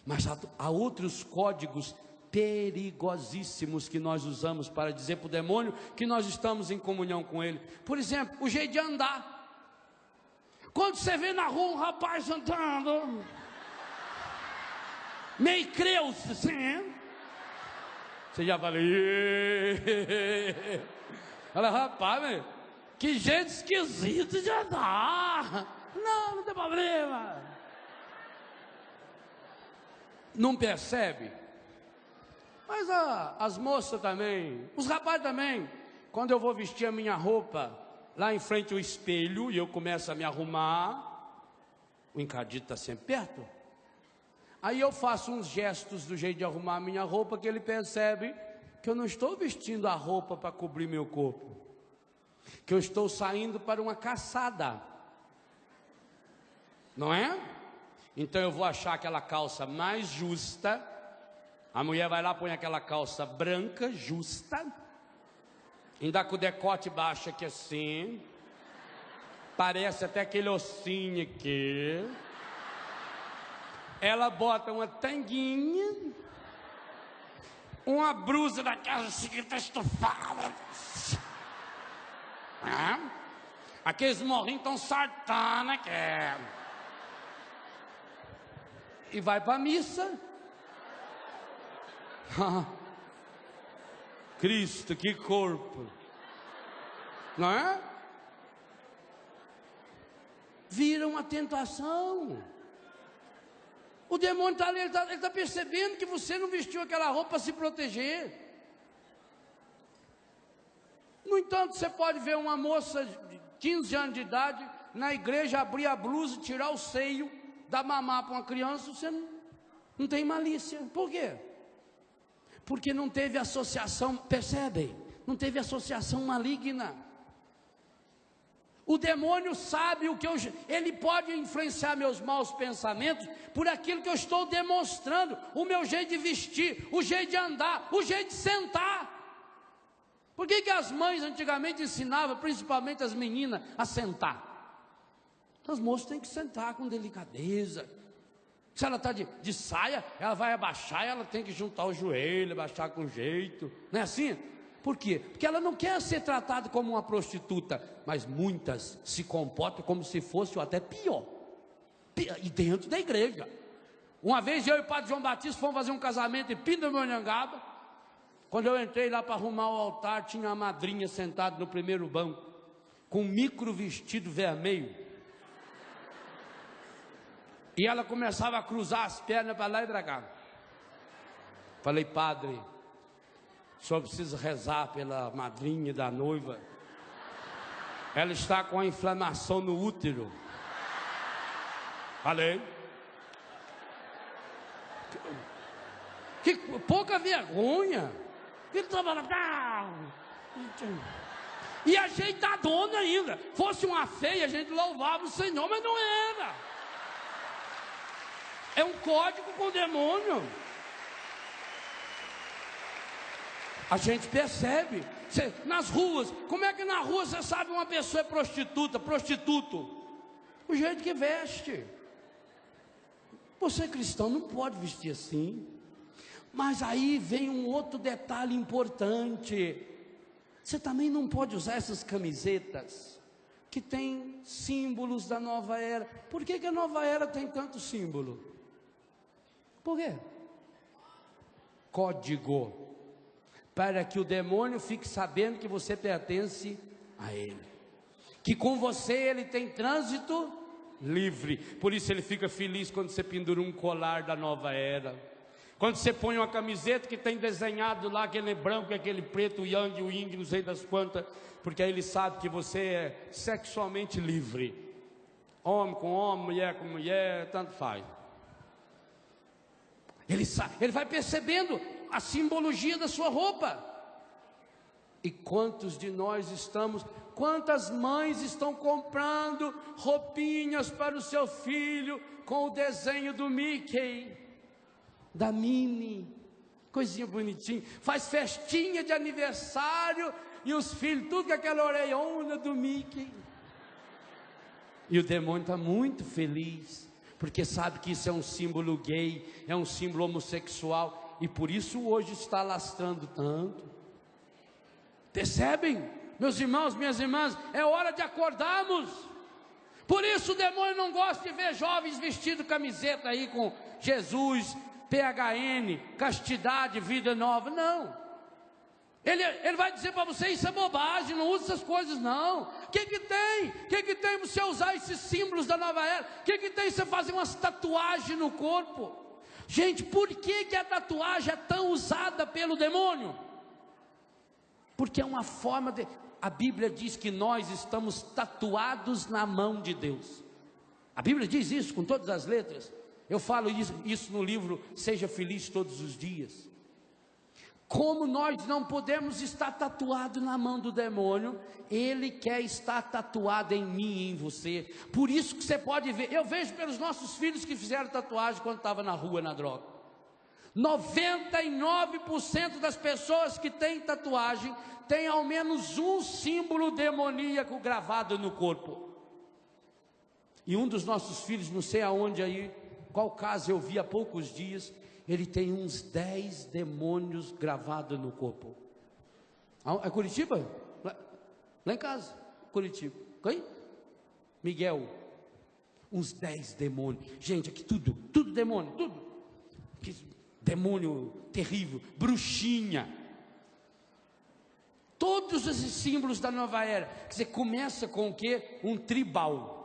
Mas há outros códigos perigosíssimos que nós usamos para dizer para o demônio que nós estamos em comunhão com ele. Por exemplo, o jeito de andar. Quando você vê na rua um rapaz andando, meio creu-se assim, você já fala, olha rapaz, meu, que jeito esquisito de andar. Não tem problema. Não percebe? Mas as moças também, os rapazes também. Quando eu vou vestir a minha roupa lá em frente ao espelho e eu começo a me arrumar, o encardito está sempre perto. Aí eu faço uns gestos do jeito de arrumar a minha roupa, que ele percebe que eu não estou vestindo a roupa para cobrir meu corpo, que eu estou saindo para uma caçada, não é? Então eu vou achar aquela calça mais justa. A mulher vai lá, põe aquela calça branca, justa, ainda com o decote baixo aqui assim, parece até aquele ossinho aqui. Ela bota uma tanguinha, uma blusa daquela assim que está estufada, aqueles morrinhos tão sartana que é, e vai para a missa. Cristo, que corpo, não é? Vira uma tentação. O demônio está ali, ele está percebendo que você não vestiu aquela roupa para se proteger. No entanto, você pode ver uma moça de 15 anos de idade na igreja abrir a blusa, tirar o seio, dar mamar para uma criança, você não tem malícia. Por quê? Porque não teve associação, percebem? Não teve associação maligna. O demônio sabe o que ele pode influenciar meus maus pensamentos por aquilo que eu estou demonstrando, o meu jeito de vestir, o jeito de andar, o jeito de sentar. Por que as mães antigamente ensinavam, principalmente as meninas, a sentar? As moças têm que sentar com delicadeza. Se ela está de saia, ela vai abaixar, ela tem que juntar o joelho, abaixar com jeito, não é assim? Por quê? Porque ela não quer ser tratada como uma prostituta, mas muitas se comportam como se fosse ou até pior, e dentro da igreja. Uma vez eu e o padre João Batista fomos fazer um casamento em Pindamonhangaba. Quando eu entrei lá para arrumar o altar, tinha a madrinha sentada no primeiro banco, com um micro vestido vermelho, e ela começava a cruzar as pernas para lá e para cá. Falei: padre, o senhor precisa rezar pela madrinha da noiva, ela está com a inflamação no útero. Falei. Que pouca vergonha. Ele trabalha e ajeitadona ainda. Fosse uma feia, a gente louvava o Senhor, mas não era. É um código com o demônio. A gente percebe. Nas ruas, como é que na rua você sabe uma pessoa é prostituta, prostituto? O jeito que veste. Você é cristão, não pode vestir assim. Mas aí vem um outro detalhe importante. Você também não pode usar essas camisetas que tem símbolos da nova era. Por que a nova era tem tanto símbolo? Por quê? Código. Para que o demônio fique sabendo que você pertence a ele, que com você ele tem trânsito livre. Por isso ele fica feliz quando você pendura um colar da nova era, quando você põe uma camiseta que tem desenhado lá aquele branco e aquele preto, o yang, o yin, não sei das quantas, porque aí ele sabe que você é sexualmente livre. Homem com homem, mulher com mulher, tanto faz. Ele vai percebendo a simbologia da sua roupa. E quantos de nós quantas mães estão comprando roupinhas para o seu filho com o desenho do Mickey, da Minnie, coisinha bonitinha, faz festinha de aniversário e os filhos tudo com aquela orelhona do Mickey. E o demônio está muito feliz, porque sabe que isso é um símbolo gay, é um símbolo homossexual, e por isso hoje está lastrando tanto. Percebem, meus irmãos, minhas irmãs? É hora de acordarmos. Por isso o demônio não gosta de ver jovens vestindo camiseta aí com Jesus, PHN, castidade, vida nova. Não. Ele vai dizer para você: isso é bobagem, não usa essas coisas não. O que tem? O que tem você usar esses símbolos da nova era? O que tem você fazer umas tatuagens no corpo? Gente, por que a tatuagem é tão usada pelo demônio? porque é uma forma de... A Bíblia diz que nós estamos tatuados na mão de Deus. A Bíblia diz isso com todas as letras. Eu falo isso no livro Seja Feliz Todos os Dias. Como nós não podemos estar tatuado na mão do demônio, ele quer estar tatuado em mim e em você. Por isso que você pode ver, eu vejo pelos nossos filhos que fizeram tatuagem quando estava na rua, na droga. 99% das pessoas que têm tatuagem tem ao menos um símbolo demoníaco gravado no corpo. E um dos nossos filhos, não sei aonde aí, qual caso eu vi há poucos dias, ele tem uns 10 demônios gravados no corpo. É Curitiba? Lá em casa, Curitiba. Quem? Miguel. Uns 10 demônios. Gente, aqui tudo demônio, tudo. Que demônio terrível, bruxinha. Todos esses símbolos da nova era. Quer dizer, começa com o quê? Um tribal.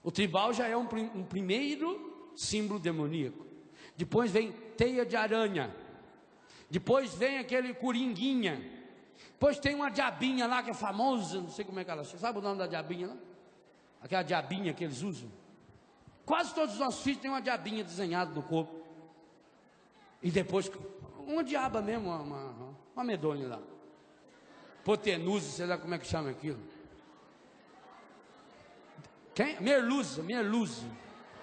O tribal já é um primeiro símbolo demoníaco. Depois vem teia de aranha. Depois vem aquele coringuinha. Depois tem uma diabinha lá que é famosa, não sei como é que ela chama. Sabe o nome da diabinha lá? Aquela diabinha que eles usam. Quase todos os nossos filhos têm uma diabinha desenhada no corpo. E depois, uma diaba mesmo, uma medonha lá. Hipotenusa, sei lá como é que chama aquilo. Quem? Merluza.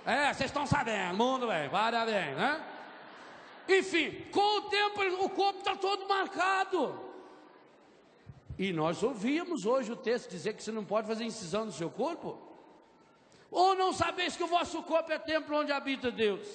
É, vocês estão sabendo, mundo bem, parabéns, né? Enfim, com o tempo o corpo está todo marcado. E nós ouvíamos hoje o texto dizer que você não pode fazer incisão no seu corpo. Ou não sabeis que o vosso corpo é templo onde habita Deus?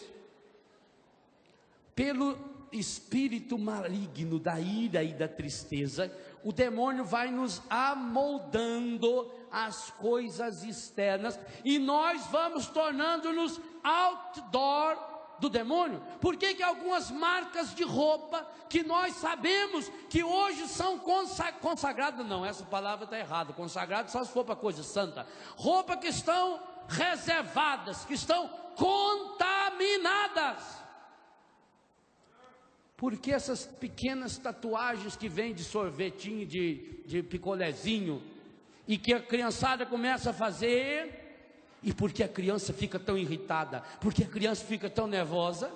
Pelo espírito maligno da ira e da tristeza, o demônio vai nos amoldando as coisas externas, e nós vamos tornando-nos outdoor do demônio. Por que algumas marcas de roupa que nós sabemos que hoje são consagradas, não, essa palavra está errada, consagrado só se for para coisa santa, roupa que estão reservadas, que estão contaminadas. Porque essas pequenas tatuagens que vêm de sorvetinho, de picolézinho, e que a criançada começa a fazer, e porque a criança fica tão irritada, porque a criança fica tão nervosa,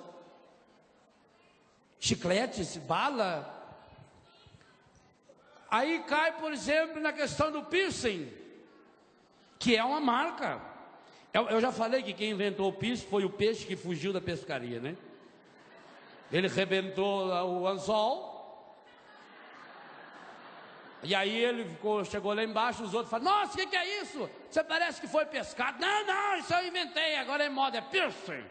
chicletes, bala, aí cai, por exemplo, na questão do piercing, que é uma marca. Eu já falei que quem inventou o piercing foi o peixe que fugiu da pescaria, né? Ele rebentou o anzol, e aí ele chegou lá embaixo, os outros falaram: nossa, o que é isso? Você parece que foi pescado. Não, isso eu inventei, agora é moda, é piercing.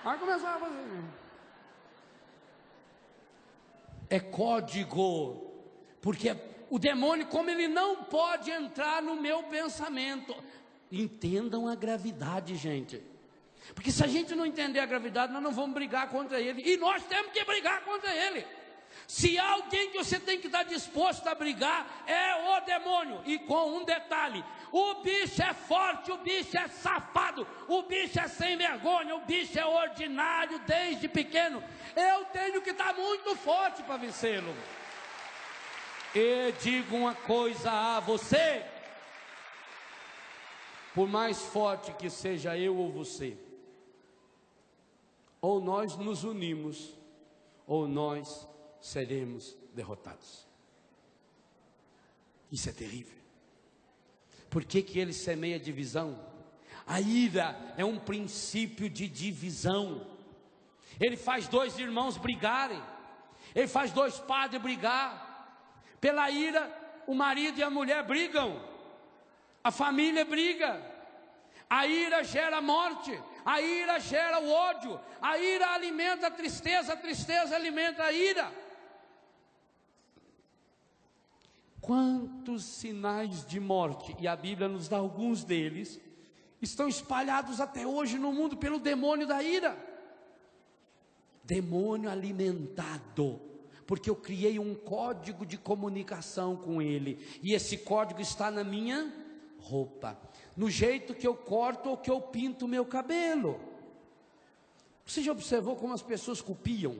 Aí começava a fazer. É código, porque o demônio, como ele não pode entrar no meu pensamento, entendam a gravidade, gente. Porque se a gente não entender a gravidade, nós não vamos brigar contra ele. E nós temos que brigar contra ele. Se há alguém que você tem que estar disposto a brigar, é o demônio. E com um detalhe: o bicho é forte, o bicho é safado, o bicho é sem vergonha, o bicho é ordinário desde pequeno. Eu tenho que estar muito forte para vencê-lo. E digo uma coisa a você: por mais forte que seja eu ou você, ou nós nos unimos, ou nós seremos derrotados. Isso é terrível. Por que ele semeia divisão? A ira é um princípio de divisão. Ele faz dois irmãos brigarem, ele faz dois padres brigar. Pela ira, o marido e a mulher brigam, a família briga. A ira gera morte, a ira gera o ódio, a ira alimenta a tristeza alimenta a ira. Quantos sinais de morte, e a Bíblia nos dá alguns deles, estão espalhados até hoje no mundo pelo demônio da ira. Demônio alimentado, porque eu criei um código de comunicação com ele, e esse código está na minha roupa, no jeito que eu corto ou que eu pinto o meu cabelo. Você já observou como as pessoas copiam?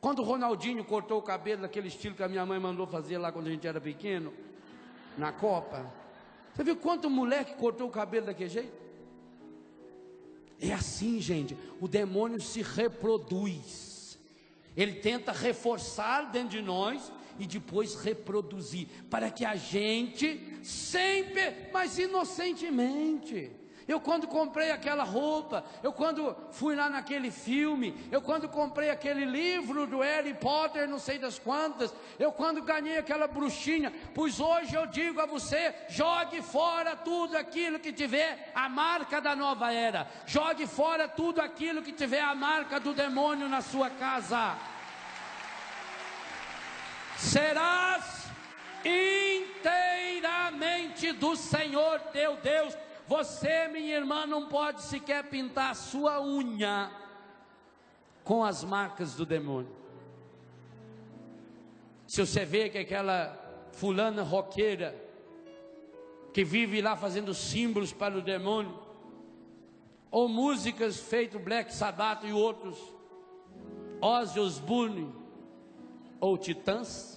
Quando o Ronaldinho cortou o cabelo daquele estilo que a minha mãe mandou fazer lá quando a gente era pequeno, na Copa, você viu quanto moleque cortou o cabelo daquele jeito? É assim, gente, o demônio se reproduz. Ele tenta reforçar dentro de nós e depois reproduzir, para que a gente sempre, mas inocentemente. Eu quando comprei aquela roupa, eu quando fui lá naquele filme, eu quando comprei aquele livro do Harry Potter, não sei das quantas, eu quando ganhei aquela bruxinha, pois hoje eu digo a você, jogue fora tudo aquilo que tiver a marca da nova era, jogue fora tudo aquilo que tiver a marca do demônio na sua casa. Serás inteiramente do Senhor teu Deus. Você, minha irmã, não pode sequer pintar a sua unha com as marcas do demônio. Se você vê que aquela fulana roqueira que vive lá fazendo símbolos para o demônio, ou músicas feitas Black Sabbath e outros, Ozzy Osbourne ou Titãs.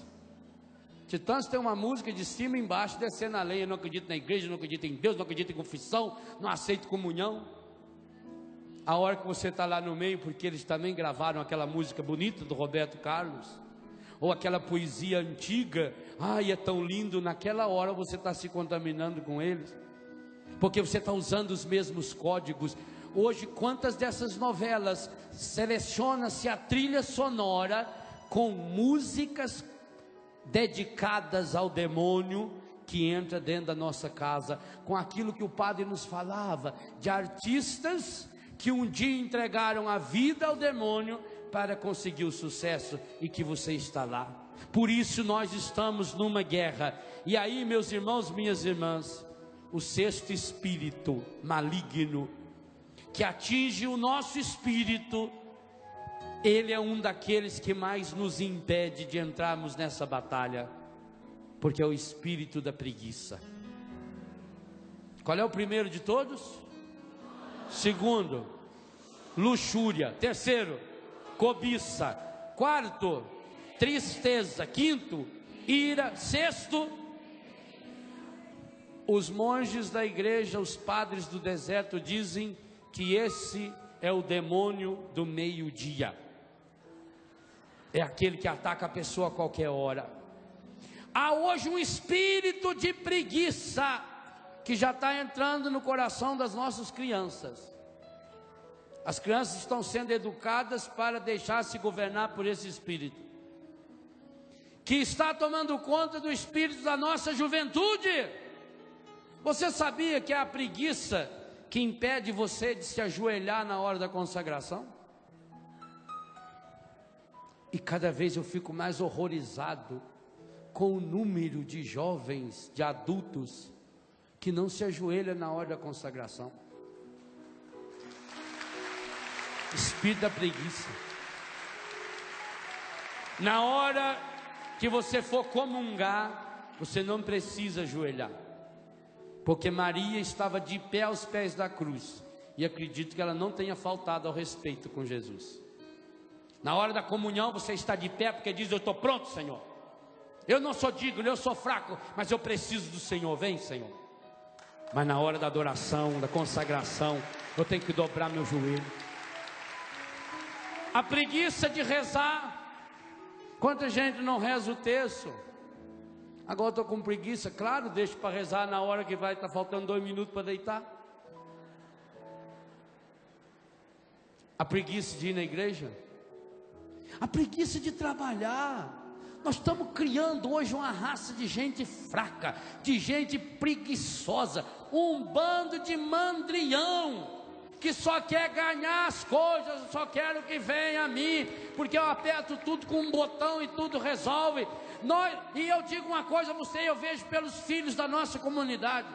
Titãs tem uma música de cima e embaixo, descendo a lenha. Não acredito na igreja, não acredito em Deus, não acredito em confissão, não aceito comunhão. A hora que você está lá no meio, porque eles também gravaram aquela música bonita do Roberto Carlos, ou aquela poesia antiga, ai, é tão lindo, naquela hora você está se contaminando com eles, porque você está usando os mesmos códigos. Hoje, quantas dessas novelas seleciona-se a trilha sonora com músicas dedicadas ao demônio que entra dentro da nossa casa, com aquilo que o padre nos falava, de artistas que um dia entregaram a vida ao demônio para conseguir o sucesso, e que você está lá. Por isso nós estamos numa guerra. E aí, meus irmãos, minhas irmãs, o sexto espírito maligno que atinge o nosso espírito, ele é um daqueles que mais nos impede de entrarmos nessa batalha, porque é o espírito da preguiça. Qual é o primeiro de todos? Segundo, luxúria. Terceiro, cobiça. Quarto, tristeza. Quinto, ira. Sexto, os monges da igreja, os padres do deserto dizem que esse é o demônio do meio-dia. É aquele que ataca a pessoa a qualquer hora. Há hoje um espírito de preguiça que já está entrando no coração das nossas crianças. As crianças estão sendo educadas para deixar-se governar por esse espírito, que está tomando conta do espírito da nossa juventude. Você sabia que é a preguiça que impede você de se ajoelhar na hora da consagração? E cada vez eu fico mais horrorizado com o número de jovens, de adultos, que não se ajoelham na hora da consagração. Espírito da preguiça. Na hora que você for comungar, você não precisa ajoelhar, porque Maria estava de pé aos pés da cruz, e acredito que ela não tenha faltado ao respeito com Jesus. Na hora da comunhão você está de pé porque diz: eu estou pronto, Senhor, eu não sou digno, eu sou fraco, mas eu preciso do Senhor, vem, Senhor. Mas na hora da adoração, da consagração, eu tenho que dobrar meu joelho. A preguiça de rezar. Quanta gente não reza o terço? Agora estou com preguiça. Claro, deixo para rezar na hora que vai estar faltando 2 minutos para deitar. A preguiça de ir na igreja. A preguiça de trabalhar. Nós estamos criando hoje uma raça de gente fraca, de gente preguiçosa, um bando de mandrião, que só quer ganhar as coisas, só quero que venha a mim, porque eu aperto tudo com um botão e tudo resolve. E eu digo uma coisa a você, eu vejo pelos filhos da nossa comunidade,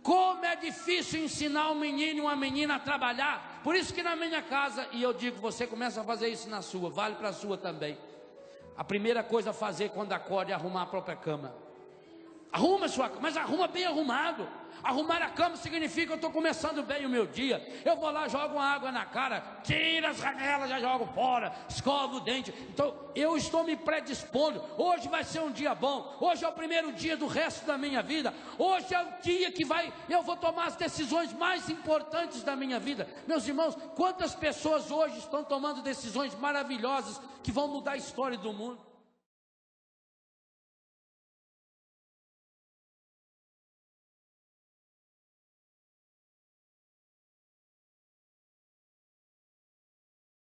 como é difícil ensinar um menino e uma menina a trabalhar. Por isso que na minha casa, e eu digo, você começa a fazer isso na sua, vale para a sua também. A primeira coisa a fazer quando acorda é arrumar a própria cama. Arruma sua cama, mas arruma bem arrumado. Arrumar a cama significa que eu estou começando bem o meu dia. Eu vou lá, jogo uma água na cara, tiro as ranelas, já jogo fora, escovo o dente. Então eu estou me predispondo. Hoje vai ser um dia bom. Hoje é o primeiro dia do resto da minha vida. Hoje é o dia que eu vou tomar as decisões mais importantes da minha vida. Meus irmãos, quantas pessoas hoje estão tomando decisões maravilhosas que vão mudar a história do mundo?